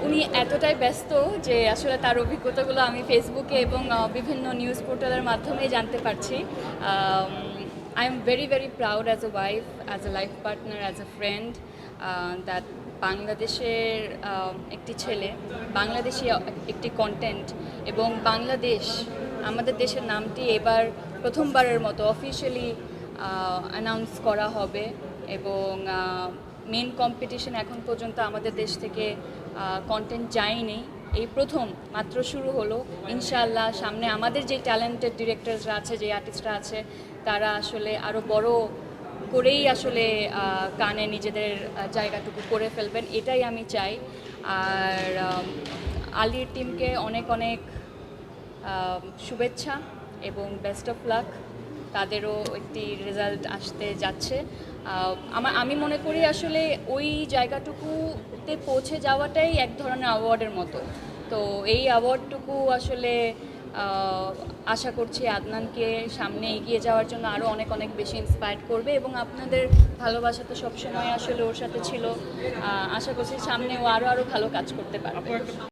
উনি এতটাই ব্যস্ত যে আসলে তার অভিজ্ঞতাগুলো আমি ফেসবুকে এবং বিভিন্ন নিউজ পোর্টালের মাধ্যমে জানতে পারছি। I am very very proud as a wife, as a life partner, as a friend that বাংলাদেশের একটি ছেলে, বাংলাদেশি একটি কন্টেন্ট এবং বাংলাদেশ, আমাদের দেশের নামটি এবার প্রথমবারের মতো অফিসিয়ালি অ্যানাউন্স করা হবে এবং মেন কম্পিটিশন এখন পর্যন্ত আমাদের দেশ থেকে কন্টেন্ট যায়নি, এই প্রথম মাত্র শুরু হলো। ইনশাআল্লাহ সামনে আমাদের যে ট্যালেন্টেড ডিরেক্টরসরা আছে, যে আর্টিস্টরা আছে, তারা আসলে আরও বড় করেই আসলে গানে নিজেদের জায়গাটুকু করে ফেলবেন, এটাই আমি চাই। আর আলির টিমকে অনেক অনেক শুভেচ্ছা এবং বেস্ট অফ লাক। তাদেরও একটি রেজাল্ট আসতে যাচ্ছে। আমি মনে করি আসলে ওই জায়গাটুকুতে পৌঁছে যাওয়াটাই এক ধরনের অ্যাওয়ার্ডের মতো। তো এই অ্যাওয়ার্ডটুকু আসলে আশা করছি আদনানকে সামনে এগিয়ে যাওয়ার জন্য আরও অনেক অনেক বেশি ইন্সপায়ার করবে এবং আপনাদের ভালোবাসা তো সবসময় আসলে ওর সাথে ছিল। আশা করছি সামনে ও আরও ভালো কাজ করতে পারবে।